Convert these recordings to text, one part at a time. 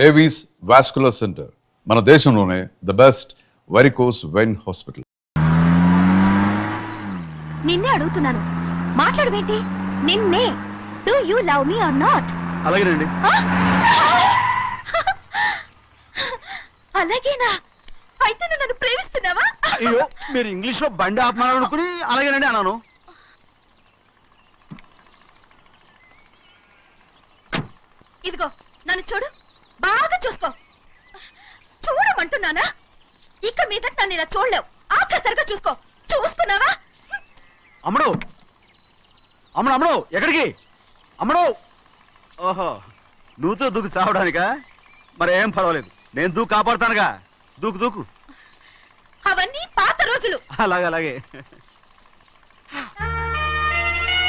Avis vascular center మన దేశంలోనే the best varicose vein hospital. నిన్నే అడుగుతున్నాను, మాట్లాడవేంటి? నిన్నే. Do you love me or not? అలాగేనండి. అలాగేనా? అయితే నువ్వు నన్ను ప్రేమిస్తున్నావా? అయ్యో, మీరు ఇంగ్లీష్ లో బండి ఆపమాలనుకుని అలాగేనండి అన్నాను. ఇదిగో నన్ను చూడు, బాగా చూసుకో. చూడమంటున్నానా? ఇక మీద నన్ను ఇలా చూడలేవు. ఆఖసరిగా చూసుకో. చూస్తున్నావా? అమ్మడు అమ్మడు అమ్మడు, ఎక్కడికి అమ్మడు? ఓహో, నువ్వుతో దూకు చావడానికా? మరి ఏం పర్వాలేదు, నేను దూకు కాపాడుతానుగా. దూకు దూకు. అవన్నీ పాత రోజులు. అలాగే అలాగే.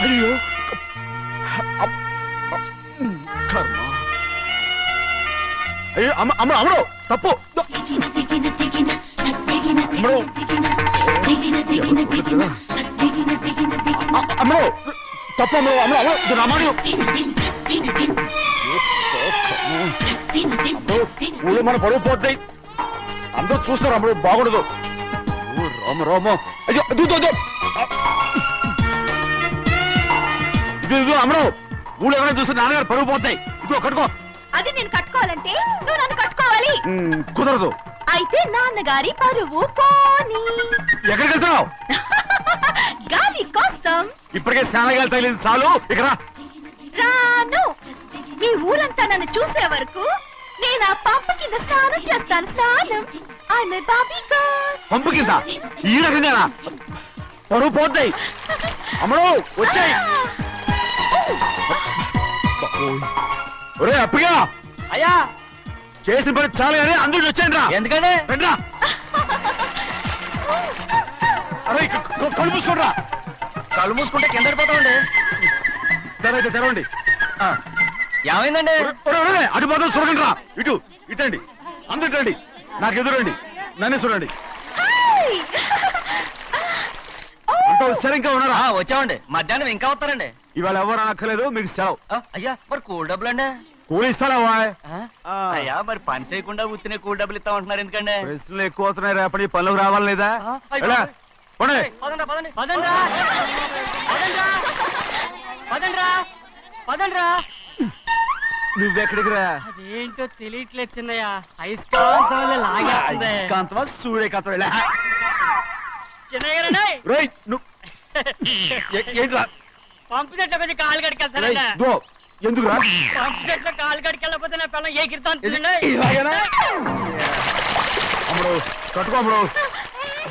అయ్యో కర్మ. అయ్యో అమ్మ అమ్మ అమ్మడు, తప్పు. అమ్మడు అమ్మడు, తప్పు. అమ్మడు అమ్మడు అమ్మడు రమ్మడు. ఊళ్ళో మన పరువు పోతాయి, అందరూ చూస్తారు. అమ్మడు బాగుండదు. రామ రామ. అయ్యో ఇది అమ్మడు, ఊళ్ళో ఎవరైనా చూస్తే నాన్నగారు పరువు పోతాయి. ఇదిగో కట్టుకో. అది నేను కట్టుకోవాలంటే నువ్వు నన్ను కట్టుకోవాలి. కుదరదు. అయితే నాన్నగారి పరువు పోనీ. ఎక్కడికి వెళ్తున్నావు? గాలి కోసం. ఇప్పటికే స్నానగాలి తగిలింది చాలు. ఇక్కడ రాను. ఈ ఊరంతా నన్ను చూసే వరకు నేను ఆ పంప కింద స్నానం చేస్తాను. స్నానం. ఐఎమ్ ఏ బాబీ గర్ల్. పంపు కింద ఈ రకంగా పరువు పోతాయి. అమ్మడు వచ్చాయి. ఒరే అప్పగా, అయ్యా చేసిన పని చాలు కానీ అందరికి వచ్చాను రా. ఎందుకంటే రండ్రా. అరే కళ్ళు మూసుకోండి రా. కళ్ళు మూసుకుంటే కింద పడిపోతామండి. సరే అయితే తెరవండి. ఏమైందండి? అటు మాత్రం చూడండి రా. ఇటు ఇటండి, అందరు ఇటండి. నాకు ఎదురండి, నన్నే చూడండి. అంతా సరే, ఇంకా ఉన్నారా? వచ్చామండి. మధ్యాహ్నం ఇంకా వస్తారండి. ఇవాళ ఎవరు అనక్కర్లేదు, మీకు సెలవు. అయ్యా మరి కూల్ డబ్బులు అండి? కూలి ఇస్తారా? అయ్యా మరి పని చేయకుండా ఉత్తినే కూల్ డబ్బులు ఇస్తామంటున్నారు ఎందుకండి? ప్రశ్నలు ఎక్కువ అవుతున్నాయి. రేపటి పనులకు రావాలి లేదా? నువ్వెక్కడికి రా? అదేంటో తెలియట్లేదు చిన్నయ్య. అయస్కాంతం సూర్యకాంతం చిన్నయ్య ఏంట్రా? పంపు చెట్లు కొంచెం కాలు కడికెళ్తానండి. ఎందుకు రా? పంపు చెట్లు కాలు కడికెళ్ళకపోతే నా పిల్లలు ఏ కిర్తాను. అమ్మడు కట్టుకో. అమ్మడు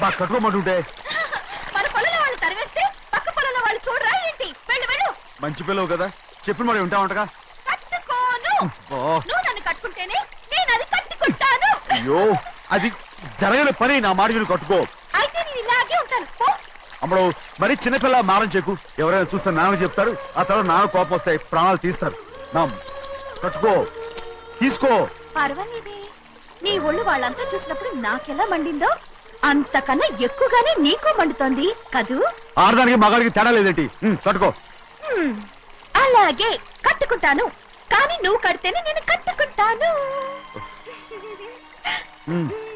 బాగా కట్టుకోమంటుంటే మన పొలంలో వాళ్ళు తరివేస్తే పక్క పొలంలో వాళ్ళు చూడరా ఏంటి? వెళ్ళు వెళ్ళు. మంచి పిల్లవు కదా, చెప్పిన మరి ఉంటా ఉంటగా. కట్టుకోను. నువ్వు నన్ను కట్టుకుంటేనే నేను అది కట్టుకుంటాను. అయ్యో, అది జరగని పని. నా మాట విని కట్టుకో. అయితే నేను ఇలాగే ఉంటాను. పో. అమ్మడు మరి చిన్నపిల్ల మారం చెక్కు. ఎవరైనా చూస్తే నాన్న చెప్తారు. ఆ తర్వాత నాన్న కోపం వస్తాయి, ప్రాణాలు తీస్తారు. నా కట్టుకో, తీసుకో. పర్వాలేదే, నీ ఒళ్ళు వాళ్ళంతా చూసినప్పుడు నాకెలా మండిందో అంతకన్నా ఎక్కువగానే నీకు మండుతోంది కదూ? ఆడదానికి మగాడికి తేడా లేదేంటి? కట్టుకో. అలాగే కట్టుకుంటాను. కానీ నువ్వు కడితేనే నేను కట్టుకుంటాను.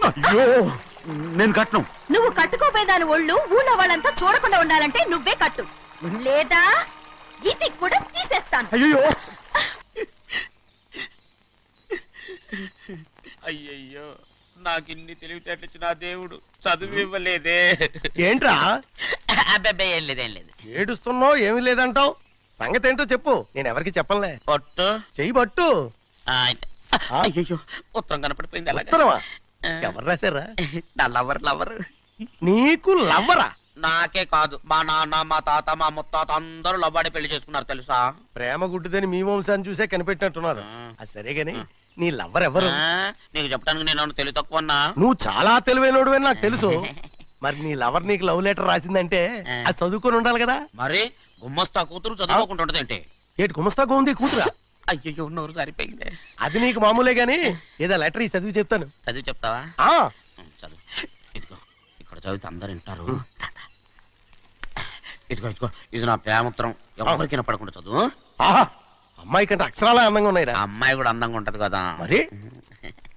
అయ్యో, నేను కట్టను. నువ్వు కట్టుకోపోయేదాని ఒళ్ళు ఊళ్ళో వాళ్ళంతా చూడకుండా ఉండాలంటే నువ్వే కట్టు, లేదా ఇది కూడా తీసేస్తాను. అయ్యో అయ్యయ్యో, నాకు ఇన్ని తెలివితేటలు నా దేవుడు చదువు ఇవ్వలేదే. ఏంట్రా అబ్బాయి ఏం లేదు, ఏం లేదు. ఏడుస్తున్నావు? ఏమీ లేదంటావు. సంగతి ఏంటో చెప్పు, నేను ఎవరికి చెప్పనులే. పట్టు చెయ్యి పట్టు. అయ్యో, ఉత్తరం కనపడిపోయింది. ఉత్తరమా? ఎవరు రాశారా? నా లవర్ లవర్. నీకు లవ్వరా? నాకే కాదు, మా నాన్న, మా తాత, మా ముత్తాత అందరూ లవ్వాడి పెళ్లి చేసుకున్నారు తెలుసా? ప్రేమ గుడ్డిదని మీ వంశాన్ని చూసే కనిపెట్టినట్టున్నారు. అది సరే గాని నీ లవ్వర్ ఎవరు? నీకు చెప్పడానికి నేను తెలివి తక్కువన్నా? నువ్వు చాలా తెలివైనడు అని నాకు తెలుసు. మరి నీ లవర్ నీకు లవ్ లెటర్ రాసిందంటే అది చదువుకొని ఉండాలి కదా. మరి గుమ్మస్తా కూతురు చదువుకోకుండా ఉంటదేంటి? ఏటి గుమస్తాగా ఉంది కూతురా? అయ్యో, నోరు సరిపోయింది. అది నీకు మామూలే గాని ఏదో లెటర్ ఈ చదివి చెప్తాను. చదివి చెప్తావా? చదువు. ఇదిగో ఇక్కడ చదివితే అందరు వింటారు. ఇదిగో ఇదిగో, ఇది నా ప్రేమోత్తరం. ఎవరికి పడకుండా చదువు. అమ్మాయి కంటే అక్షరాలే అందంగా ఉన్నాయిరా. అమ్మాయి కూడా అందంగా ఉంటది కదా. మరి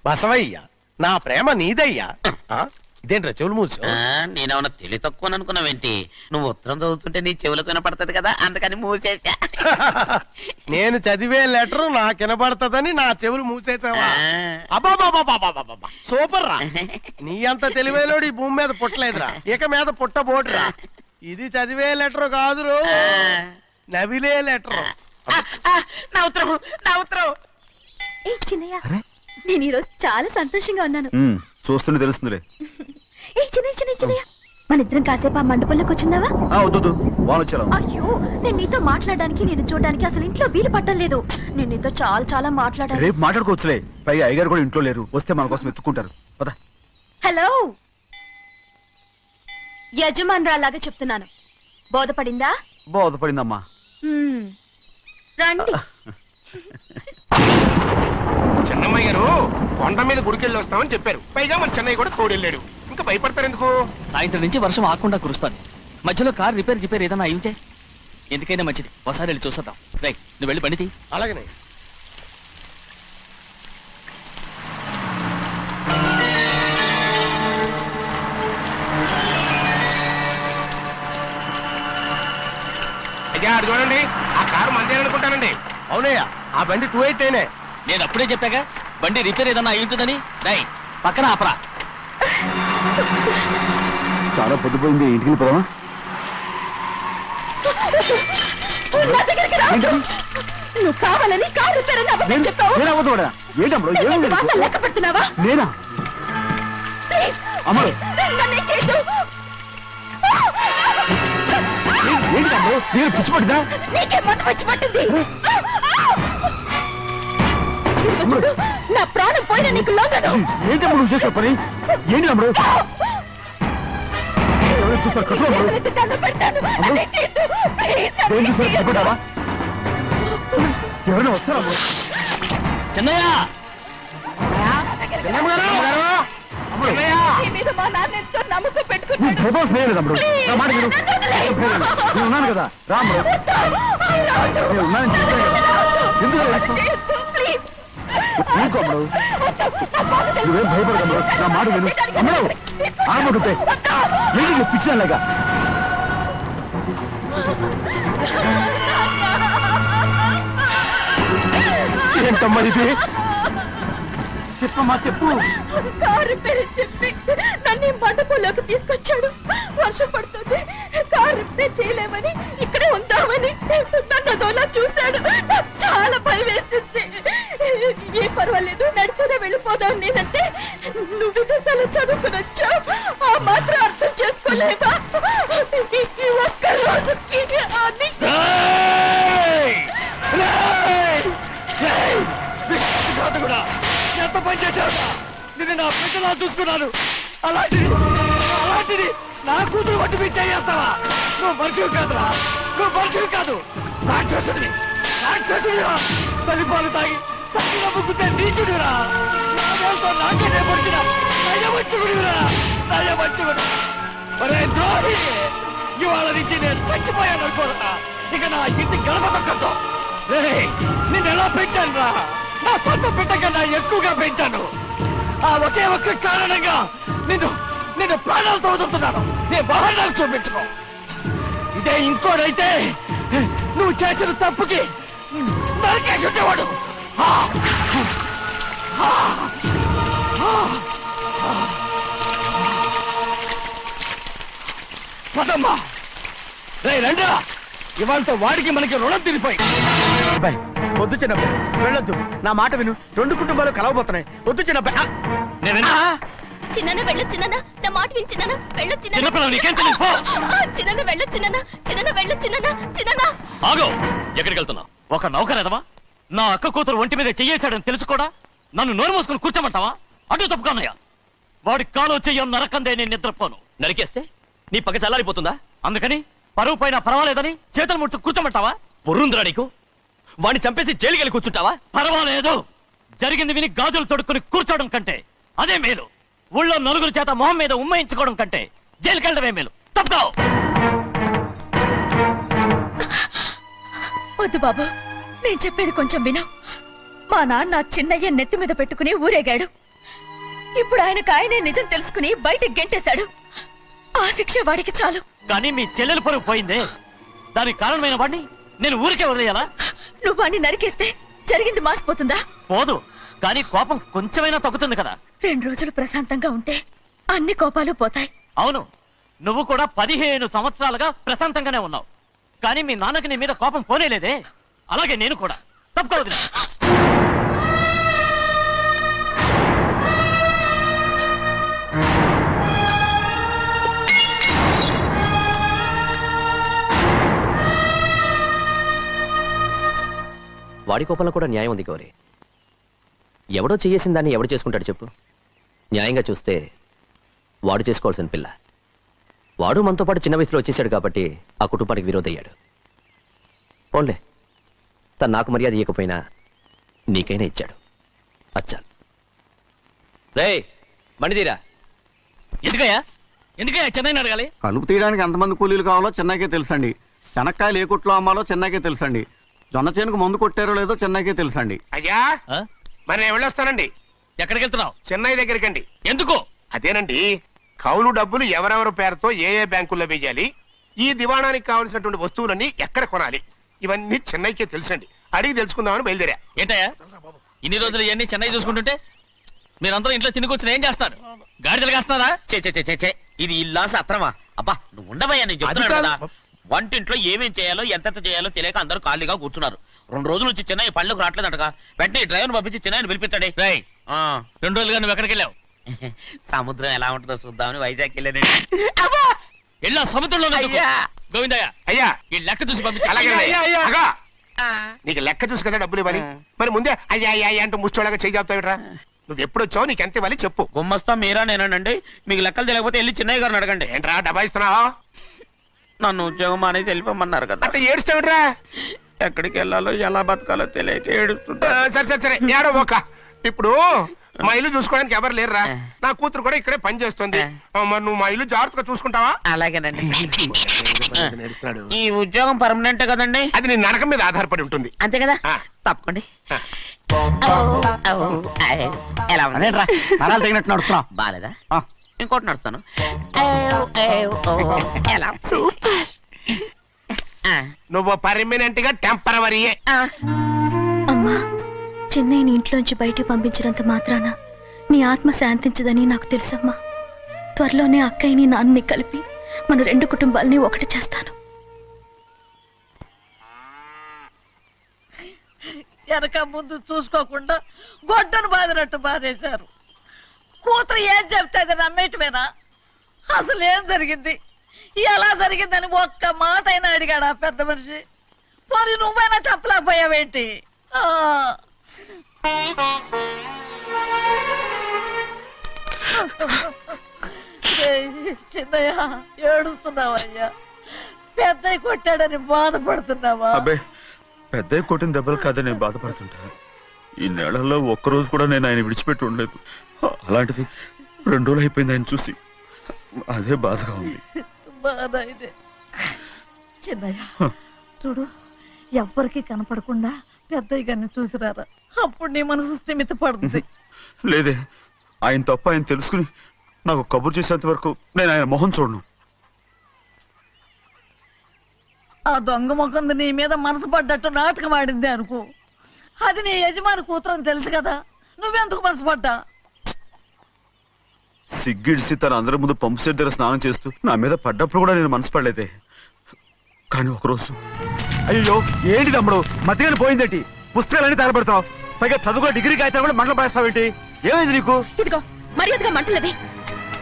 బసవయ్య నా ప్రేమ నీదయ్యా. ఆ? ఇదేంట్రా చెవులు మూసు? నేనేమన్నా తెలివి తక్కువ అనుకున్నావేంటి? నువ్వు ఉత్తరం చదువుతుంటే నీ చెవులకు వినపడుతుంది కదా, అందుకని మూసేసా. నేను చదివే లెటర్ నాకు వినపడుతుందని నా చెవులు మూసేసావా? అబ్బాబాబాబాబాబాబా సూపర్ రా. నీ అంత తెలివేలోడు ఈ భూమి మీద పుట్టలేదురా, ఇక మీద పుట్టబోటురా. ఇది చదివే లెటర్ కాదురు, నవిలే లెటర్. నా ఉత్తరం, నా ఉత్తరం. ఏ చిన్నయ్య, నేను ఈరోజు చాలా సంతోషంగా ఉన్నాను. చూస్తుంటే తెలుస్తుందిలే. ఏ చిన్నయ్య, మన ఇద్దరం కాసేపు ఆ మండపంలోకి వచ్చిందావా? వద్దు వాళ్ళు వచ్చారు. అయ్యో, నేను నీతో మాట్లాడడానికి, నేను చూడడానికి అసలు ఇంట్లో వీలు పట్టలేదు. నేను నీతో చాలా చాలా మాట్లాడాలి. రేపు మాట్లాడుకోవచ్చులే, పైగా అయ్యగారు కూడా ఇంట్లో లేరు, వస్తే మన కోసం ఎత్తుకుంటారు. పద. హలో, యజమానురాలాగా చెప్తున్నాను, బోధపడిందా? బోధపడిందమ్మా. హ్మ్, రండి. చెన్నమ్మ గారు కొండ మీద గుడికెళ్ళి వస్తామని చెప్పారు. పైగా మన చెన్నయ్య కూడా తోడెళ్ళాడు. ఇంకా భయపడతారు ఎందుకు? సాయంత్రం నుంచి వర్షం ఆకుండా కురుస్తాను. మధ్యలో కార్ రిపేర్ ఏదైనా అయి ఉంటే ఎందుకైనా మంచిది, ఒకసారి వెళ్ళి చూసేద్దాం. రైట్, నువ్వు వెళ్ళి బండి తీ. అలాగనే. అయ్యా, అది చూడండి, ఆ కారు మందే అనుకుంటానండి. అవునయ్యా, ఆ బండి 288. నేను అప్పుడే చెప్పాగా బండి రిపేర్ ఏదైనా అయి ఉంటుందని. రైట్, పక్కన ఆపరా. చాలా పొద్దుపోయింది, ఇంటికి పోదామా? నా దగ్గరికి రావద్దు. నువ్వు కావాలని కారు రిపేర్ అని అబద్ధం చెప్పావు. ఏంటమ్మా వాసన లెక్క పెడుతున్నావా? నేనా? ప్లీజ్, అమ్మడు నన్నేం చేయొద్దు. ఏంటి తమ్ముడు, నేను పిచ్చి పట్టిదా? నీకే మంట వచ్చి పట్టింది. ఇదిగో చూడు, నా ప్రాణం పోయిన నీకు లొంగను. ఏంటమ్మా నువ్వు చేసే పని? ఏంటి తమ్ముడు? ఎవరైనా చూస్తారు కట్టు తమ్ముడు. ఎవరైతే దండం పెడతాను, నన్నేం చేయొద్దు. ప్లీజ్, ఏం నన్నేం చూసారు చేయొద్దు. కట్టుకుంటావా? ఎవరైనా వస్తారా? చిన్నయ్య, నీ మీద మా నాన్న ఎంతో నమ్మకం పెట్టుకున్నాడు. తమ్ముడు, నా మాట విను. నేను ఉన్నాను కదా, రాముడు. నేను ఉన్నానని చెప్పాను కదా, ఎందుకు ఏడుస్తావు? ప్లీజ్, ఊరుకోమ్ముడు, నువ్వేం భయపడకమ్ముడు, నా మాట విను. అమ్మడు ఆడమంటుంటే ఏంటి పిచ్చిదానిలాగా? ఏంటమ్మా ఇది? చెప్పమ్మా, చెప్పు. కారు పేరు చెప్పి నన్ను ఈ మండపంలోకి తీసుకొచ్చాడు. వర్షం పడుతుంది, కారు రిపేర్ చేయలేమని ఇక్కడే ఉందామని నన్ను అదోలా చూశాడు. నాకు చాలా భయం వేసింది. ఏ పర్వాలేదు, నడిచేదే వెళ్ళిపోదాం నేనంటే, నువ్వు విదేశాలు చదువుకుని వచ్చావు, ఆ మాత్రం అర్థం చేసుకోలేవా? ఈ ఒక్క రోజుకి అని ఎంత పని చేశావు? నేను నా పిల్లలా చూసుకున్నాను. అలాంటిది నా కూతురు వడ్డీ మీద చేస్తావా? నువ్వు మనిషివి కాదురా, నువ్వు మనిషివి కాదు, రాక్షసుడివి. తల్లిపాలు తాగి తల్లి నమ్ముకుంటే నీచుడిరా. నాతో నాకే పొడిచిన నయవంచుకుడివిరా. ఒరే ద్రోహి, ఇవాళ నుంచి నేను చచ్చిపోయాను అనుకోరా. ఇక నా ఇంటి గడప తొక్కతో. నిన్ను ఎలా పెంచాను రా? నా సొంత బిడ్డ కన్నా ఎక్కువగా పెంచాను. ఆ ఒకే ఒక్క కారణంగా నిన్ను ప్రాణాలతో వదులుతున్నాను. నీ వాహనాలు చూపించుకో. ఇదే ఇంకోడైతే నువ్వు చేసిన తప్పుకి నరికేసి ఉండేవాడు. పదమ్మా, రండిరా. ఇవాళతో వాడికి మనకి రుణం తిరిగిపోయి. అబ్బాయి వద్దు చిన్నబ్బాయి, వెళ్ళొద్దు. నా మాట విను, 2 కుటుంబాలు కలవబోతున్నాయి. వద్దు చిన్నబ్బాయి. చిన్న వెళ్ళొచ్చినా, నా మాట విని వెళ్ళొచ్చినా, చిన్నపిల్లలు నీకేం తెలుసు? పో. చిన్న వెళ్ళొచ్చినా. ఆగో, ఎక్కడికి వెళ్తున్నావు? ఒక నౌకరేదవా నా అక్క కూతురు ఒంటి మీద చెయ్యేశాడని తెలుసు కూడా నన్ను నోరు మూసుకుని కూర్చోమంటావా? అటు తప్పుకున్నాయా? వాడి కాలో చెయ్యం నరకందే నేను నిద్రపోను. నరికేస్తే నీ పగ చల్లారిపోతుందా? అందుకని పరువు పైన పర్వాలేదని చేతులు ముట్టు కూర్చోమంటావా? పొర్రుందిరా నీకు? వాడిని చంపేసి జైలుకెళ్ళి కూర్చుంటావా? పర్వాలేదు, జరిగింది విని గాజులు తొడుక్కుని కూర్చోవడం కంటే అదే మేలు. ఊళ్ళో నలుగురు చేత మొహం మీద ఉమ్మయించుకోవడం కంటే జైలుకెళ్ళడమే మేలు. తప్పుకో. వద్దు బాబు, నేను చెప్పేది కొంచెం విను. మా నాన్న చిన్నయ్య నెత్తి మీద పెట్టుకుని ఊరేగాడు. ఇప్పుడు ఆయనకు నిజం తెలుసుకుని బయటకు గెంటేశాడు. ఆ శిక్ష వాడికి చాలు. కానీ మీ చెల్లెలు పరువు పోయిందే, దానికి కారణమైన వాడిని నేను ఊరికే వదిలేయాలా? నువ్వు వాడిని నరికేస్తే జరిగింది మాసిపోతుందా? పోదు, కానీ కోపం కొంచెమైనా తగ్గుతుంది కదా. 2 రోజులు ప్రశాంతంగా ఉంటే అన్ని కోపాలు పోతాయి. అవును, నువ్వు కూడా 15 సంవత్సరాలుగా ప్రశాంతంగానే ఉన్నావు, కానీ మీ నాన్నకి నీ మీద కోపం పోనేలేదే. అలాగే నేను కూడా. తప్పుకోవద్దు. వాడి కోపంలో కూడా న్యాయం ఉంది గౌరీ. ఎవడో చేయేసిన దాన్ని ఎవడు చేసుకుంటాడు చెప్పు? న్యాయంగా చూస్తే వాడు చేసుకోవాల్సిన పిల్ల. వాడు మనతో పాటు చిన్న వయసులో వచ్చేసాడు కాబట్టి ఆ కుటుంబానికి విరోధయ్యాడు. పోన్లే, తను నాకు మర్యాద ఇవ్వకపోయినా నీకైనా ఇచ్చాడు. అచ్చా రే మణిదీరా. ఎందుకయ్యా చెన్నైని అడగాలి? కలుపు తీయడానికి ఎంతమంది కూలీలు కావాలో చెన్నైకే తెలుసండి. శనక్కాయలు ఏ కొట్లో అమ్మాలో చెన్నైకే తెలుసండి. జొన్న చేనుకు మందు కొట్టారో లేదో చెన్నైకే తెలుసండి. అయ్యా మరి నేను వెళ్ళొస్తానండి. ఎక్కడికి వెళ్తున్నావు? చెన్నై దగ్గరికండి. ఎందుకు? అదేనండి, కౌలు డబ్బులు ఎవరెవరి పేరుతో ఏ ఏ బ్యాంకుల్లో వేయాలి, ఈ దివాణానికి కావలసినటువంటి వస్తువులన్నీ ఎక్కడ కొనాలి, ఇవన్నీ చెన్నైకే తెలుసండి. అడిగి తెలుసుకుందామని బయలుదేరా. ఏంటయ్యా ఇన్ని రోజులు ఇవన్నీ చెన్నై చూసుకుంటుంటే మీరందరూ ఇంట్లో తినుకొచ్చిన ఏం చేస్తారు? గాడిదలు కాస్తున్నారా? చే ఇది ఇల్లా సత్రమా? అబ్బా నువ్వు ఉండబోయా, నేను చెప్తున్నాను కదా. వంటింట్లో ఏమేం చేయాలో ఎంతెంత చేయాలో తెలియక అందరూ ఖాళీగా కూర్చున్నారు. 2 రోజులు నుంచి చెన్నై పళ్ళకు రావట్లేదంటగా. వెంటనే డ్రైవర్ పంపించి చెన్నైని పిలిపించండి. 2 రోజులుగా నువ్వు ఎక్కడికి వెళ్ళావు? సముద్రం ఎలా ఉంటుందో చూద్దామని వైజాగ్ వెళ్ళానండి. వెళ్ళా సముద్రంలో గోవిందయ్య అయ్యా ఈ లెక్క చూసి పంపించి. అలాగే అగా. నీకు లెక్క చూసి కదా డబ్బులు ఇవ్వాలి. మరి ముందే అయ్యా అయ్యా అంటూ ముష్టోళ్ళగా చేయి చెప్తావిట్రా. నువ్వు ఎప్పుడు వచ్చావు, నీకు ఎంత ఇవ్వాలి చెప్పు. గుమ్మస్తా మీరా నేనండి. మీకు లెక్కలు తెలియకపోతే వెళ్ళి చిన్నయ్య గారిని అడగండి. ఏంట్రా డబ్బా ఇస్తున్నావా? నన్ను ఉద్యోగం అనేది వెళ్ళిపోమన్నారు కదా. అంటే ఏడుస్తావిట్రా. ఎక్కడికి వెళ్ళాలో ఎలా బతకాలో తెలియక ఏడుస్తుంటా. సరే ఏడో ఒక. ఇప్పుడు మా ఇల్లు చూసుకోవడానికి ఎవరు లేరురా. నా కూతురు కూడా ఇక్కడే పని చేస్తుంది. మరి నువ్వు మా ఇల్లు జాగ్రత్తగా చూసుకుంటావా? అలాగేనండి. ఈ ఉద్యోగం పర్మనెంట్ కదండి? అది నీ నరకం మీద ఆధారపడి ఉంటుంది. అంతే కదా. తప్పకండి. ఎలా ఉంది? నరాలు తగినట్టు నడుస్తున్నావు. బాలేదా? ఇంకోటి నడుస్తాను. ఎలా? నువ్వు పర్మనెంట్ గా టెంపరవరీయే. అమ్మా, చెన్నైని ఇంట్లోంచి బయటికి పంపించినంత మాత్రాన నీ ఆత్మ శాంతించదని నాకు తెలుసమ్మా. త్వరలోనే అక్కయ్యని నాన్నని కలిపి మన 2 కుటుంబాలని ఒకటి చేస్తాను. వెనక ముందు చూసుకోకుండా గొడ్డను బాదినట్టు బాధేశారు. కూతురు ఏం చెప్తే అది నమ్మేటమేనా? అసలు ఏం జరిగింది, ఎలా జరిగిందని ఒక్క మాట అయినా అడిగాడు ఆ పెద్ద మనిషి. మరి నువ్వైనా చెప్పలేకపోయావేంటి? చిన్నయ్య ఏడుస్తున్నావయ్యా? పెద్దయ్య కొట్టాడని బాధపడుతున్నావా? అబ్బే, పెద్ద కొట్టిన దెబ్బలు కాదని నేను బాధపడుతుంటా. ఈ నెలల్లో ఒక్కరోజు కూడా నేను ఆయన విడిచిపెట్టి ఉండలేదు. అలాంటిది 2 రోజులు అయిపోయింది ఆయన చూసి. అదే బాధగా ఉంది. బాధ ఇదే. చిన్నయ్య చూడు, ఎవ్వరికి కనపడకుండా పెద్దయ్య గారిని చూసిరారా, అప్పుడు నీ మనసు స్థిమిత పడుతుంది. లేదే, ఆయన తప్ప ఆయన తెలుసుకుని నాకు కబురు చేసేంత వరకు నేను ఆయన మొహం చూడను. ఆ దొంగ ముఖంది నీ మీద మనసు పడ్డట్టు నాటకం ఆడింది అనుకో. అది నీ యజమాని కూతురు అని తెలుసు కదా, నువ్వెందుకు మనసు పడ్డా? సిగ్గిడిసి తన అందరి ముందు పంపు సెట్ దగ్గర స్నానం చేస్తూ నా మీద పడ్డప్పుడు కూడా నేను మనసు పడలేదే. కానీ ఒకరోజు, అయ్యో ఏంటి తమ్ముడు మధ్యగా పోయిందేంటి? పుస్తకాలన్నీ తగలబెడతావు, పైగా చదువుకో డిగ్రీ కాగితాలు కూడా మంటలు పడేస్తావేంటి? ఏమైంది నీకు? ఇదిగో మర్యాదగా మంటలవి.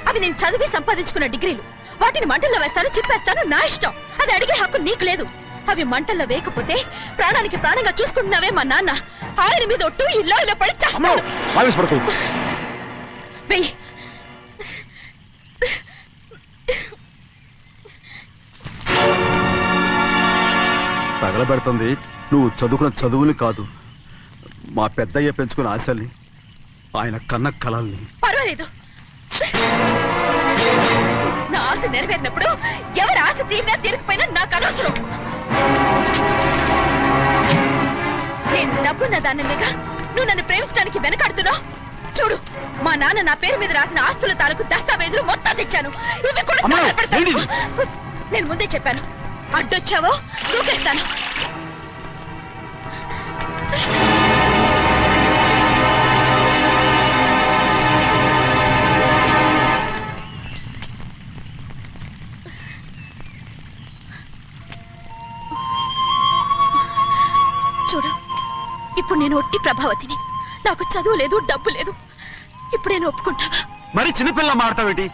అవి నేను చదివి సంపాదించుకున్న డిగ్రీలు. వాటిని మంటల్లో వేస్తాను, చిప్పేస్తాను, నా ఇష్టం. అది అడిగే హక్కు నీకు లేదు. అవి మంటల్లో వేయకపోతే ప్రాణానికి ప్రాణంగా చూసుకుంటున్నావే మా నాన్న. ఆయన మీద ఒట్టు ఇలా పడి చేస్తాను. వెయ్యి. తగలబెడుతుంది నువ్వు చదువుకున్న చదువుని కాదు, మా పెద్దయ్య పెంచుకున్న ఆశల్ని, ఆయన కన్న కలల్ని. పర్వాలేదు, నా ఆశ నెరవేరినప్పుడు ఎవరి ఆశ తీరినా తీరకపోయినా నాకు అనవసరం. నేను డబ్బున్న దానిగా నువ్వు నన్ను ప్రేమించడానికి వెనకాడుతున్నావు. చూడు, మా నాన్న నా పేరు మీద రాసిన ఆస్తుల తాలూకు దస్తావేజులు మొత్తం తెచ్చాను. ఇవి కూడా అమ్మా, తగలబెడతాను. ఏంటిది? నేను ముందే చెప్పాను, అడ్డొచ్చావో దూకేస్తాను. చూడు, ఇప్పుడు నేను ఒట్టి ప్రభావతిని. నాకు చదువు లేదు, డబ్బు లేదు. ఇప్పుడు నేను ఒప్పుకుంటావా? మరి చిన్నపిల్ల మాడతావేటి?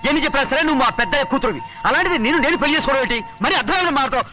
ఎన్ని చెప్పినా సరే నువ్వు మా పెద్ద కూతురువి. అలాంటిది నేను పెళ్లి చేసుకోవడం ఏంటి? మరి అర్థమైన మాడతావు.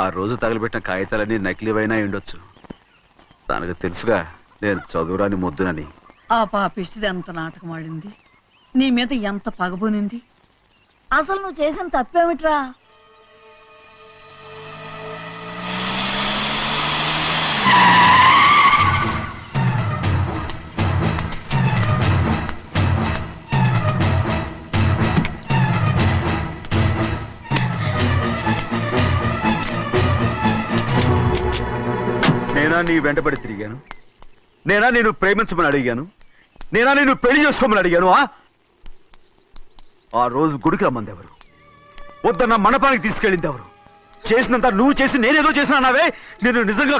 ఆ రోజు తగలబెట్టిన కాగితాలన్నీ నకిలీవైనా ఉండొచ్చు. తనకు తెలుసుగా నేను చదువురాని మొద్దునని. ఆ పాపిష్టిది ఎంత నాటకం ఆడింది, నీ మీద ఎంత పగబోనింది. అసలు నువ్వు చేసిన తప్పేమిట్రా? నేనా నీ వెంటబడి తిరిగాను? నేనా నేను ప్రేమించమని అడిగాను? నేనా నేను పెళ్లి చేసుకోమని అడిగాను? ఆ రోజు గుడికి రమ్మంది ఎవరు? వద్దన్న మండపానికి తీసుకెళ్ళింది ఎవరు? చేసినంత నువ్వు చేసి నేనేదో చేసినావే. నేను నిజంగా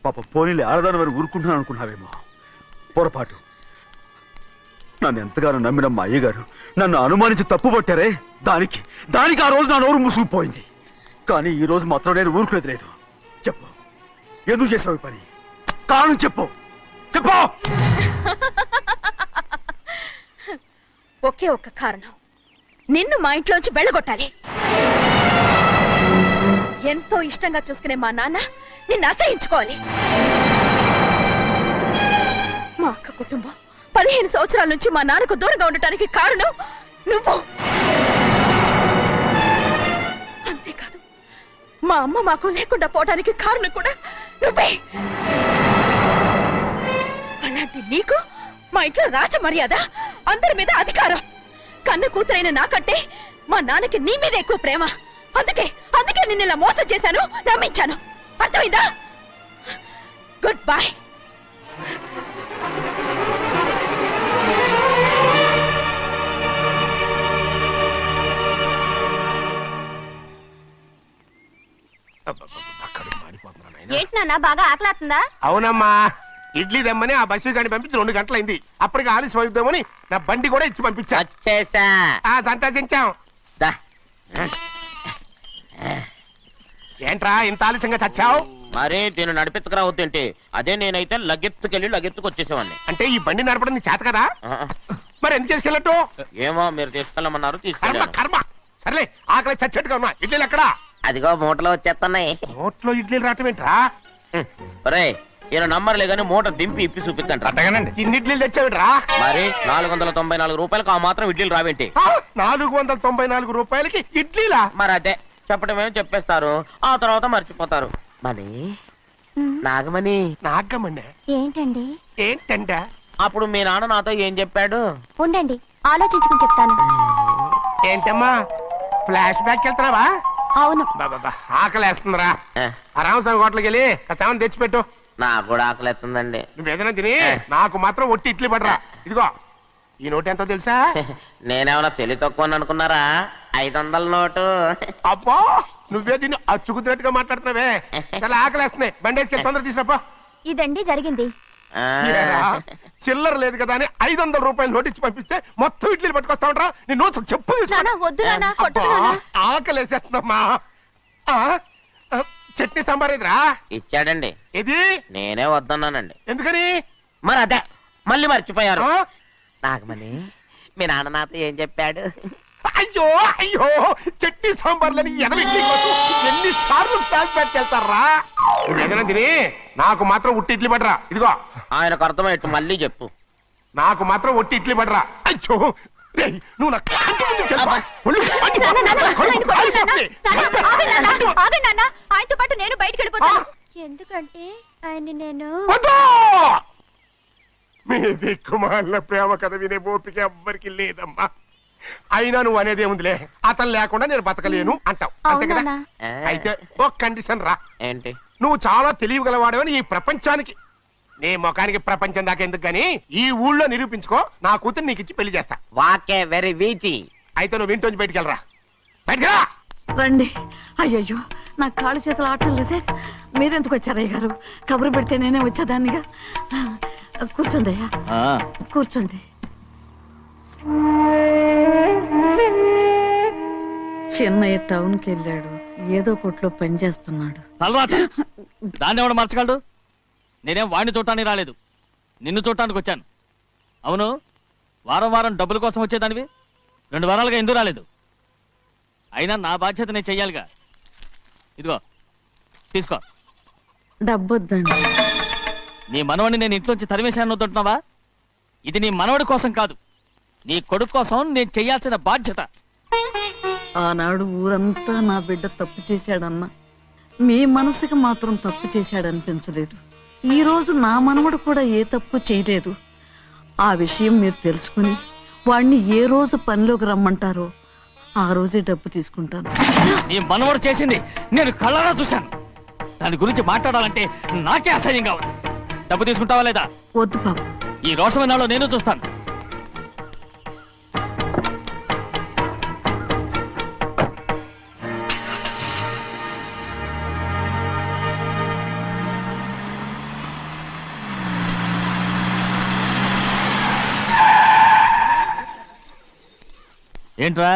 పాప పోనీలే, ఆడదాని వారు ఊరుకుంటున్నాను అనుకున్నావేమో. పొరపాటు. నన్ను ఎంతగానో నమ్మిన మా అయ్యగారు నన్ను అనుమానించి తప్పు పట్టారే, దానికి ఆ రోజు నా నోరు మూసుకుపోయింది. కానీ ఈ రోజు మాత్రం నేను ఊరుకునేది లేదు. చెప్పు, ఎందుకు చేసావు ఈ పని? కారణం చెప్పు. ఒకే ఒక్క కారణం, నిన్ను మా ఇంట్లోంచి వెళ్ళగొట్టాలి. ఎంతో ఇష్టంగా చూసుకునే మా నాన్న నిన్ను అసహించుకోవాలి. మా అక్క కుటుంబం 15 సంవత్సరాల నుంచి మా నాన్నకు దూరంగా ఉండటానికి కారణం నువ్వు. అంతేకాదు, మా అమ్మ మాకు లేకుండా పోవడానికి కారణం కూడా నువ్వే. అలాంటి నీకు మా ఇంట్లో రాజ మర్యాద, అందరి మీద అధికారం. కన్న కూతురైన నాకంటే మా నాన్నకి నీ మీద ఎక్కువ ప్రేమ. అందుకే నిన్ను ఇలా మోసం చేశాను, నమ్మించాను. అర్థమైందా? Good bye. ఏంటి నాన్న, బాగా ఆకలాతుందా? అవునమ్మా, ఇడ్లీ దమ్మని ఆ బస్సు గాని పంపించి 2 గంటలైంది. అప్పటికి ఆలస్యం అవుతామని నా బండి కూడా ఇచ్చి పంపించా. వచ్చేసా. సంతోషించాం. దా. ఏంట్రా ఇంత ఆలస్యంగా చచ్చావు? మరి నేను నడిపెత్తుకురావద్దేంటి? అదే నేనైతే లగెత్తుకు వచ్చేసేవాడిని. అంటే ఈ బండి నడపడం నీ చేత కదా? మరి ఎందుకు చేసుకెళ్ళట్టు? ఏమో, మీరు తీసుకెళ్ళమన్నారు, కర్మ తీసుకెళ్ళాను. కర్మ. సర్లే, ఆకలి చచ్చేట్టుగా ఉన్నా. ఇడ్లీలు ఎక్కడా? అదిగో మూటలో వచ్చేస్తున్నాయి. నోట్లో ఇడ్లీలు రావటం ఏంట్రా? రే, ఈయన నంబర్లే గానీ మూట దింపి ఇప్పి చూపించండి. అట్టగానండి. ఇన్ని ఇడ్లీలు తెచ్చావిడ్రా? మరి 494 రూపాయలకు ఆ మాత్రం ఇడ్లీలు రావేంటి? 494 రూపాయలకి ఇడ్లీలా? మరి అదే చెప్పడమేమో చెప్పేస్తారు, ఆ తర్వాత మర్చిపోతారు. మనీ నాగమణి. నాగమ్మండి. ఏంటండి? ఏంటంట? అప్పుడు మీ నాన్న నాతో ఏం చెప్పాడు? ఉండండి, ఆలోచించుకుని చెప్తాను. ఏంటమ్మా, ఫ్లాష్ బ్యాక్ వెళ్తున్నావా? అవును. బాబా ఆకలేస్తుందిరా. ఆ రామస్వామి హోటల్కి వెళ్ళి కాస్త తెచ్చిపెట్టు. నాకు కూడా ఆకలిస్తుందండి. నువ్వేదైనా తిని నాకు మాత్రం ఒట్టి ఇడ్లీ పడరా. ఇదిగో, ఈ నోటు ఎంతో తెలుసా? నేనేమన్నా తెలివి తక్కువ అనుకున్నారా? 500 నోటు. అబ్బో, నువ్వే దీన్ని అచ్చుకుతున్నట్టుగా మాట్లాడుతున్నావే. చాలా ఆకలేస్తున్నాయి. బండేసుకెళ్ళి తొందర తీసినప్ప. ఇదండి జరిగింది. చిల్లర లేదు కదా అని 500 రూపాయలు నోటు ఇచ్చి పంపిస్తే మొత్తం ఇడ్లీలు పట్టుకొస్తా ఉంటా. నీ నోట్స్ చెప్పు. వద్దు నాన్న, కొట్టకు నాన్న. ఆకలేసేస్తున్నామ్మా. చట్నీ సాంబార్ ఎదురా ఇచ్చాడండి. ఇది నేనే వద్దన్నానండి. ఎందుకని? మరి అదే మళ్ళీ మర్చిపోయారు. నాగమణి, మీ నాన్న నాతో ఏం చెప్పాడు? అయ్యో అయ్యో చట్నీ సాంబార్లని ఎన్నిసార్లు ప్యాక్ పెట్టుకెళ్తారా జగనందిని నాకు మాత్రం ఉట్టి ఇడ్లీ పడరా ఇదిగో ఆయనకు అర్థమయ్యట్టు మళ్ళీ చెప్పు. నాకు మాత్రం ఒట్టి ఇడ్లీ పడరా అయ్యో రేయ్, నువ్వు నా కంటి ముందు చెప్పా. ఒళ్ళు మండిపోతుంది. ఆయనతో పాటు నేను బయటికి వెళ్ళిపోతాను. ఎందుకంటే ఆయన నేను వద్దు! మీ దిక్కుమాలిన ప్రేమ కథ వినే ఓపిక ఎవ్వరికి లేదమ్మా. అయినా నువ్వు అనేదేముందిలే, అతను లేకుండా నేను బతకలేను అంటావు అంతే కదా. అవునా? అయితే ఒక కండిషన్ రా. ఏంటి? నువ్వు చాలా తెలియగలవాడవని ఈ ప్రపంచానికి, నీ ముఖానికి ప్రపంచం దాకా ఎందుకు గాని ఈ ఊళ్ళో నిరూపించుకో. నా కూతురు నీకు ఇచ్చి పెళ్లి చేస్తా. వాకే వెరీ వీచి. అయితే నువ్వు ఇంటి బయటికి వెళ్ళరా. బయటికి రండి. అయ్యయ్యో నా కాళ్ళు చేతులు ఆటలు లేదే. మీరెందుకు వచ్చారయ్య గారు? కబురు పెడితే నేనే వచ్చేదాన్నిగా. కూర్చోండి అయ్యా, కూర్చోండి. చిన్నయ్య టౌన్కి వెళ్ళాడు, ఏదో కొట్లో పని చేస్తున్నాడు. తర్వాత దాన్ని ఎవడు మార్చగలడు? నేనేం వాడిని చూడటానికి రాలేదు, నిన్ను చూడటానికి వచ్చాను. అవును, వారం వారం డబ్బుల కోసం వచ్చేదానివి 2 వారాలుగా ఎందుకు రాలేదు? అయినా నా బాధ్యత నేను చెయ్యాలిగా. ఇదిగో తీసుకో. డబ్బొద్దండి. నీ మనవడిని నేను ఇంట్లోంచి తరిమేశాను వద్దంటున్నావా? ఇది నీ మనవడి కోసం కాదు, నీ కొడుకు కోసం నేను చెయ్యాల్సిన బాధ్యత. ఆనాడు ఊరంతా నా బిడ్డ తప్పు చేశాడన్నా, మీ మనసుకి మాత్రం తప్పు చేశాడనిపించలేదు. ఈ రోజు నా మనవడు కూడా ఏ తప్పు చేయలేదు. ఆ విషయం మీరు తెలుసుకుని వాడిని ఏ రోజు పనిలోకి రమ్మంటారో ఆ రోజే డబ్బు తీసుకుంటాను. నీ మనవడు చేసింది నేను కళ్ళారా చూశాను. దాని గురించి మాట్లాడాలంటే నాకే అసహ్యంగా ఉంది. డబ్బు తీసుకుంటావా లేదా? వద్దు బాబు. ఈ రోషమైనాలో నేను చూస్తాను. ఏంట్రా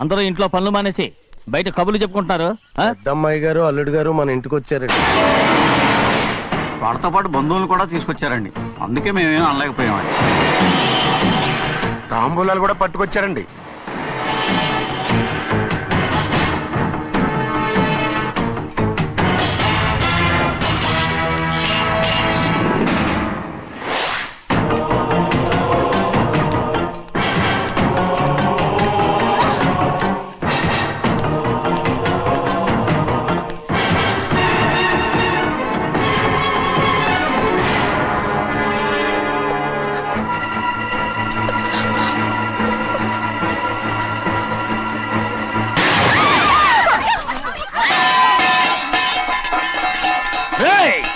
అందరూ ఇంట్లో పనులు మానేసి బయట కబుర్లు చెప్పుకుంటున్నారు? పెద్దమ్మాయి గారు అల్లుడు గారు మన ఇంటికి వచ్చారండి. వాళ్ళతో పాటు బంధువులు కూడా తీసుకొచ్చారండి, అందుకే మేమేం అనలేకపోయామండి. తాంబూలాలు కూడా పట్టుకొచ్చారండి.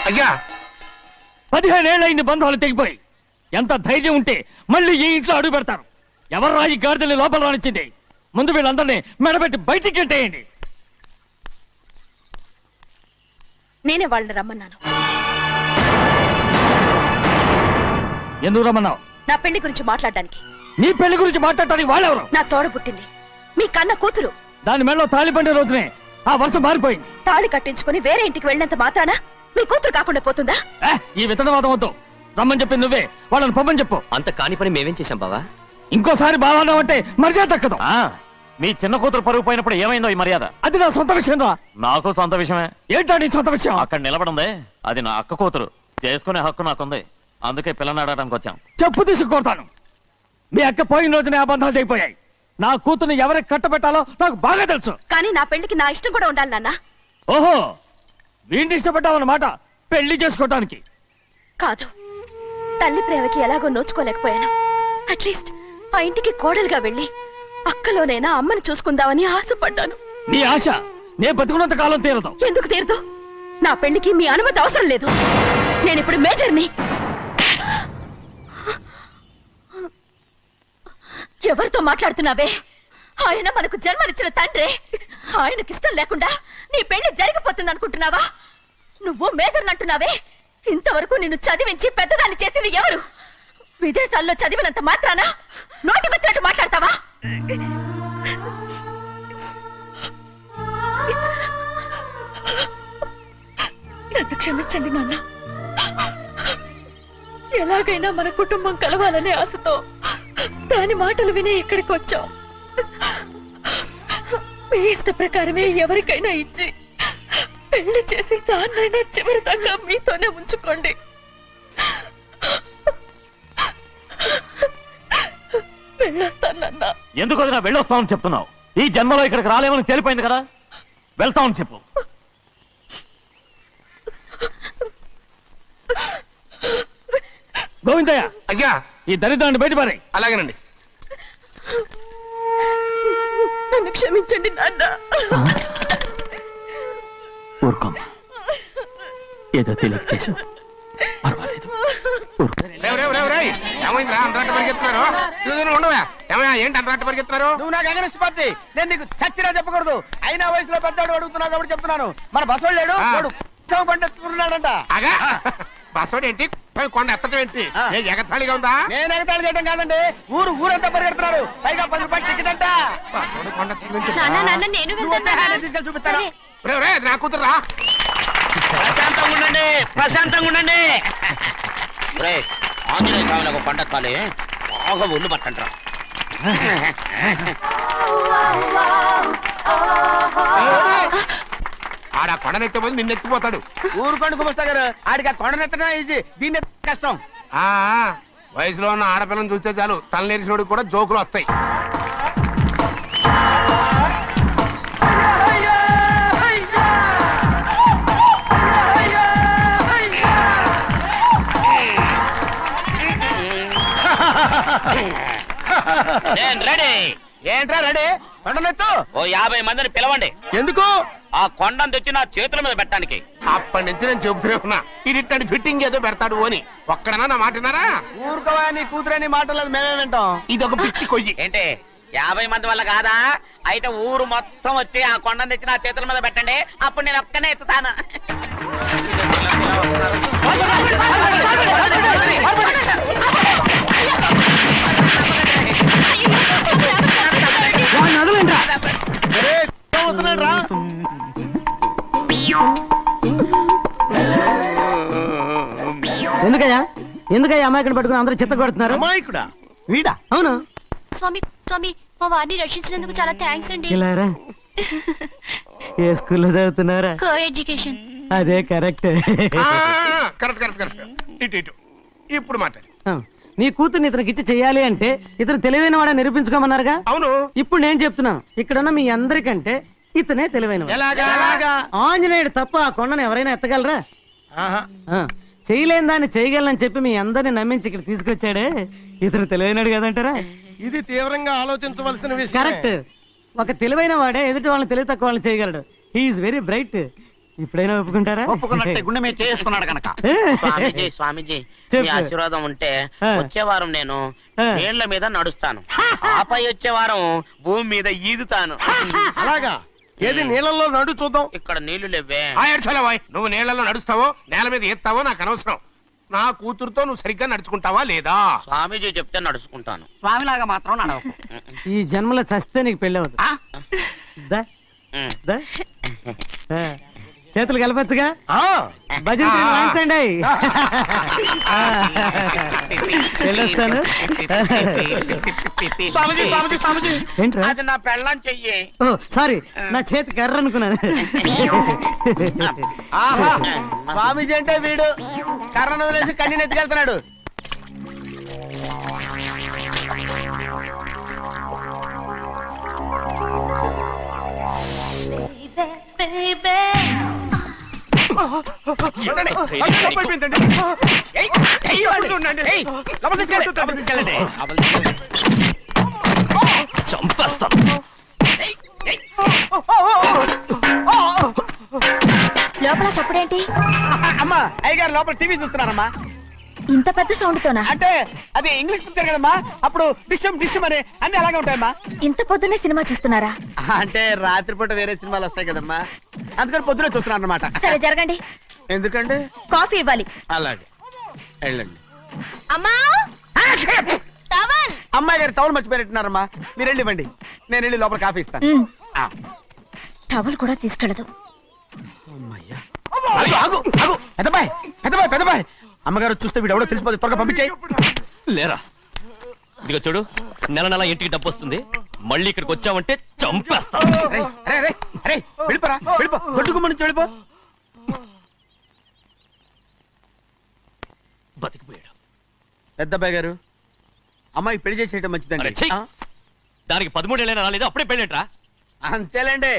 అయ్యా 15 ఏళ్ళైంది బంధాలు తెగిపోయి. ఎంత ధైర్యం ఉంటే మళ్ళీ ఈ ఇంట్లో అడుగు పెడతారు? ఎవరు రాయి గాడిదల్ని లోపల రానిచ్చింది? ముందు వీళ్ళందరినీ మెడబెట్టి బయటికి గెంటేయండి. నేనే వాళ్ళని రమ్మన్నాను. ఎందుకు రమ్మన్నావు? నా పెళ్లి గురించి మాట్లాడడానికి. నీ పెళ్లి గురించి మాట్లాడటానికి వాళ్ళెవరు? నా తోడ పుట్టింది, మీ కన్న కూతురు. దాని మెడలో తాళి పండే రోజునే ఆ వర్షం మారిపోయింది. తాళి కట్టించుకుని వేరే ఇంటికి వెళ్ళినంత మాత్రాన మీ కూతురు కాకుండా పోతుందా? ఈ విత్తనవాదం వద్దు. రమ్మని చెప్పి నువ్వే వాళ్ళని పంపని చెప్పు. అంత కాని పని మేమేం చేశాం బావా? ఇంకోసారి బాగా అంటే మర్యాద తక్కదు. మీ చిన్న కూతురు పరుగు పోయినప్పుడు ఏమైందో ఈ మర్యాద? అది నా సొంత విషయం రా. నాకు సొంత విషయమే. ఏంటో నీ సొంత విషయం? అక్కడ నిలబడింది అది నా అక్క కూతురు, చేసుకునే హక్కు నాకుంది. అందుకే పిల్లని అడగడానికి వచ్చాం. చెప్పు తీసుకొడతాను. మీ అక్క పోయిన రోజునే ఆ బంధాలు తెగిపోయాయి. నా కూతుర్ని ఎవరికి కట్టబెట్టాలో నాకు బాగా తెలుసు. కానీ నా పెళ్లికి నా ఇష్టం కూడా ఉండాలి నాన్న. ఓహో, వీడిని ఇష్టపడ్డావన్నమాట పెళ్లి చేసుకోవటానికి? కాదు, తల్లి ప్రేమకి ఎలాగో నోచుకోలేకపోయాను. అట్లీస్ట్ ఆ ఇంటికి కోడలుగా వెళ్ళి అక్కలోనైనా అమ్మని చూసుకుందామని ఆశపడ్డాను. నీ ఆశ నే బతుకున్నంత కాలం తీరదు. ఎందుకు తీరదు? నా పెళ్లికి మీ అనుమతి అవసరం లేదు. నేనిప్పుడు మేజర్ని. ఎవరితో మాట్లాడుతున్నావే? ఆయన మనకు జన్మనిచ్చిన తండ్రి. ఆయనకిష్టం లేకుండా నీ పెళ్లి జరిగిపోతుంది అనుకుంటున్నావా? నువ్వు మేజర్ అంటున్నావే. ఇంతవరకు నిన్ను చదివించి పెద్దదాన్ని చేసింది ఎవరు? విదేశాల్లో చదివినంత మాత్రాన నోటికొచ్చినట్టు మాట్లాడతావా? నన్ను క్షమించండి నాన్న. ఎలాగైనా మన కుటుంబం కలవాలనే ఆశతో దాని మాటలు వినే ఇక్కడికి వచ్చాం. మీ ఇష్ట ప్రకారమే ఎవరికైనా ఇచ్చి పెళ్లి చేసి దాన్నైనా చివరి దాకా మీతోనే ఉంచుకోండి. వెళ్ళొస్తానన్నా. ఎందుకు వదినా వెళ్ళొస్తామని చెప్తున్నావు? ఈ జన్మలో ఇక్కడికి రాలేమని తెలిపోయింది కదా, వెళ్తామని చెప్పు. గోవిందయ్య, అయ్యా ఈ దరిద్రాన్ని బయటపడి. అలాగేనండి. నన్ను క్షమించండి నాన్న. ఊరుకోమ్మా, ఏదో తెలియక చేసావు, పర్వాలేదు. రేవ్ రేవ్ రేవ్ రేయ్, ఏమైందిరా అంతరాట పరిగెత్తున్నారు? నువ్వు ఉండవా? ఏమయ్యా ఏంటి అంతరాట పరిగెత్తున్నారు? నువ్వు నాకు అగనిస్ట్ పార్టీ, నేను నీకు చచ్చినా చెప్పకూడదు. అయినా వయసులో పెద్దవాడు అడుగుతున్నావు కాబట్టి చెప్తున్నాను. మన బసవాడు లేడు, వాడు పండుతున్నాడంట. అగా బస్సోడు ఏంటి, కొండ ఎత్తడం ఏంటి? ఏ ఎగతాళిగా ఉందా? నేను ఎగతాళి చేయడం కాదండి, ఊరంతా పరిగెడుతున్నారు. పైగా 10 రూపాయలు టికెట్ అంట. బస్సోడు కొండ ఎత్తడం ఏంటి? నేను నువ్వు వచ్చే హ్యాండ్ తీసుకెళ్ళి చూపిస్తాను. రేవ్ రేయ్, నా కూతురురా. ప్రశాంతంగా ఉండండి, ప్రశాంతంగా ఉండండి. రే, ఆంజనేయ స్వామికి ఒక పండగ కాలే, బాగా ఒళ్ళు పట్టంటారా. ఆడ కొండనెత్తే పోతే నిన్నెత్తిపోతాడు. ఊరుకోండి కుమస్తా గారు, ఆడికి ఆ కొండనెత్తడం ఈజీ, దీన్ని ఎత్తడం కష్టం. ఆ వయసులో ఉన్న ఆడపిల్లని చూస్తే చాలు తలనేరిసినోడికి కూడా జోకులు వస్తాయి. నేను రెడీ. ఏంట్రా రెడీ? కొండనెత్తు. ఓ 50 మందిని పిలవండి. ఎందుకు? ఆ కొండను తెచ్చి నా చేతుల మీద పెట్టడానికి. అప్పటి నుంచి నేను చెబుతూనే ఉన్నా, ఇది ఫిట్టింగ్ ఏదో పెడతాడు అని. ఒక్కడనా నా మాట విన్నారా? ఊరుకోవా, నీ కూతురని మాటలేదు మేమే వింటాం. ఇది ఒక పిచ్చి కొయ్యి. ఏంటి 50 మంది వల్ల కాదా? అయితే ఊరు మొత్తం వచ్చి ఆ కొండను తెచ్చి నా చేతుల మీద పెట్టండి, అప్పుడు నేను ఒక్కనే ఎత్తుతాను. ఎందుకయ్యా అమ్మాయిని పట్టుకుని అందరూ చిత్త కొడుతున్నారు? అమాయకుడా వీడా? అవును. స్వామి స్వామి, మా వారిని రక్షించినందుకు చాలా థ్యాంక్స్ అండి. ఇలారా, ఏ స్కూల్లో చదువుతున్నారా? Coeducation. అదే కరెక్ట్. Correct correct correct. ఇటు ఇటు ఇప్పుడు మాట్లాడు. నీ కూతుర్ని ఇతనికి ఇచ్చి చెయ్యాలి అంటే ఇతను తెలివైన వాడని నిరూపించుకోమన్నారుగా. అవును. ఇప్పుడు నేను చెప్తున్నాను, ఇక్కడున్న మీ అందరికంటే ఇతనే తెలివైన వాడు. ఎలాగా? ఆంజనేయుడు తప్ప ఆ కొండను ఎవరైనా ఎత్తగలరా? చేయలేని దాన్ని చేయగలనని చెప్పి మీ అందరిని నమ్మించి ఇక్కడ తీసుకొచ్చాడే, ఇతను తెలివైనడు కదంటారా? ఇది తీవ్రంగా ఆలోచించవలసిన విషయం. కరెక్ట్. ఒక తెలివైన వాడే ఎదుటి వాళ్ళని తెలివి తక్కువ వాళ్ళని చేయగలడు. He is very bright. ఇప్పుడైనా ఒప్పుకుంటారా? ఒప్పుకున్నట్టే, గుండె మీద చేసుకున్నాడు కనుక. స్వామీజీ స్వామీజీ, చెప్పు. మీ ఆశీర్వాదం ఉంటే ఆ. వచ్చే వారం నేను ఆ. నీళ్ల మీద నడుస్తాను, ఆపై వచ్చే వారం భూమి మీద ఈదుతాను. అలాగా? ఏది నీళ్ళల్లో నడు చూద్దాం. ఇక్కడ నీళ్లు లేవే. నువ్వు నీళ్ళలో నడుస్తావో నేల మీద ఎత్తావో నాకు అనవసరం. నా కూతురుతో నువ్వు సరిగ్గా నడుచుకుంటావా లేదా? స్వామీజీ చెప్తే నడుచుకుంటాను. స్వామిలాగా మాత్రం నడవకు. ఈ జన్మలో చస్తే నీకు పెళ్ళి అవుతుంది. దా, ఉమ్. దా. చేతులు కలపచ్చుగా. భజన వాయించండి. వెళ్ళొస్తాను. స్వామీజీ స్వామీజీ స్వామీజీ, ఏంట్రా? అది నా పెళ్ళం చెయ్యి. ఓ సారీ, నా చేతి కర్ర అనుకున్నాను. స్వామీజీ అంటే వీడు కర్రను వదిలేసి కన్నీ ఎత్తుకెళ్తున్నాడు. చంపేస్తాను. లోపల చప్పుడేంటి? అమ్మా, అయ్యగారు లోపల టీవీ చూస్తున్నారమ్మా. ఇంత పెద్ద సౌండ్ తోనా? అంటే అది ఇంగ్లీష్ పిక్చర్ కదమ్మా, అప్పుడు డిషం డిషం అని అన్ని అలాగే ఉంటాయమ్మా. ఇంత పొద్దున్నే సినిమా చూస్తున్నారా? అంటే రాత్రిపూట వేరే సినిమాలు వస్తాయి కదమ్మా, అందుకని పొద్దునే చూస్తున్నాను అన్నమాట. సరే జరగండి. ఎందుకంటే కాఫీ ఇవ్వాలి. అలాగే వెళ్ళండి. అమ్మా టవల్. అమ్మాయి గారు టౌన్ మర్చిపోయినట్టున్నారమ్మా, మీరు వెళ్ళి ఇవ్వండి, నేను వెళ్ళి లోపల కాఫీ ఇస్తాను. టవల్ కూడా తీసుకెళ్ళదు. పెద్దబాయ్ పెద్దబాయ్ పెద్దబాయ్, అమ్మగారు చూస్తే వీడు ఎవడో తెలిసిపోతే త్వరగా పంపించాయి. లేరా, ఇదిగో చూడు, నెల నెల ఇంటికి డబ్బు వస్తుంది, మళ్ళీ ఇక్కడికి వచ్చావంటే చంపేస్తా వెళ్ళిపోరా వెళ్ళిపో దొడ్డుకుమ్మ నుంచి వెళ్ళిపో. బతికిపోయాడు. పెద్దబ్బాయి గారు అమ్మాయి పెళ్లి చేసేయటం అరే, మంచిదండి. ఛీ! ఆ? దానికి 13 ఏళ్ళైనా రాలేదు, అప్పుడే పెళ్ళేంట్రా? అంతేలేండి.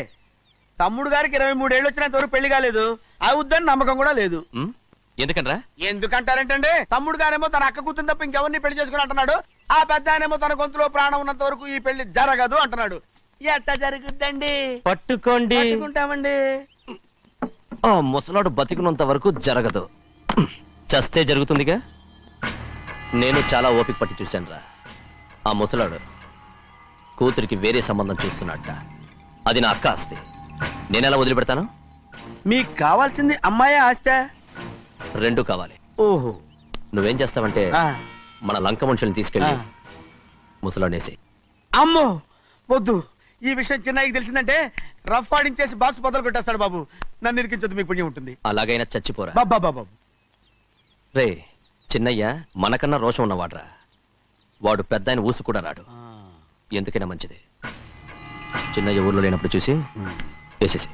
తమ్ముడు గారికి 23 ఏళ్ళు వచ్చినంత వరకు పెళ్లి కాలేదు. అవుద్దని నమ్మకం కూడా లేదు. ఉమ్, ఎందుకనరా? ఎందుకంటారంటండి? తమ్ముడు గారేమో తన అక్క కూతురు తప్ప ఇంకెవరిని పెళ్లి చేసుకుని అంటున్నాడు. ఆ పెద్ద ఆయనేమో తన గొంతులో ప్రాణం ఉన్నంత వరకు ఈ పెళ్లి జరగదు అంటున్నాడు. ఎట్టా జరుగుద్దండి? పట్టుకోండి. పట్టుకుంటామండి. ఆ ముసలాడు బతికినంత వరకు జరగదు, చస్తే జరుగుతుందిగా. నేను చాలా ఓపిక పట్టి చూశానురా. ఆ ముసలాడు కూతురికి వేరే సంబంధం చూస్తున్నట్ట. అది నా అక్క ఆస్తి, నేనెలా వదిలిపెడతాను? మీకు కావాల్సింది అమ్మాయి ఆస్తా? రెండు కావాలి. ఓహో. నువ్వేం చేస్తావంటే ఆ. మన లంక మనుషుల్ని తీసుకెళ్ళి ఆ. ముసలాడేసి. అమ్మో వద్దు. ఈ విషయం చిన్నయ్యకి తెలిసిందంటే రఫ్ ఆడించేసి బాక్స్ బదులు కొట్టేస్తాడు. బాబు నన్ను ఇరికించొద్దు, మీకు పుణ్యం ఉంటుంది. అలాగైనా చచ్చిపోరా. బాబా బాబు రే చిన్నయ్య మనకన్నా రోషం ఉన్నవాడ్రా. వాడు పెద్ద ఆయన ఊసు కూడా రాడు. ఎందుకైనా మంచిది చిన్నయ్య ఊర్లో లేనప్పుడు చూసి వేసేసి.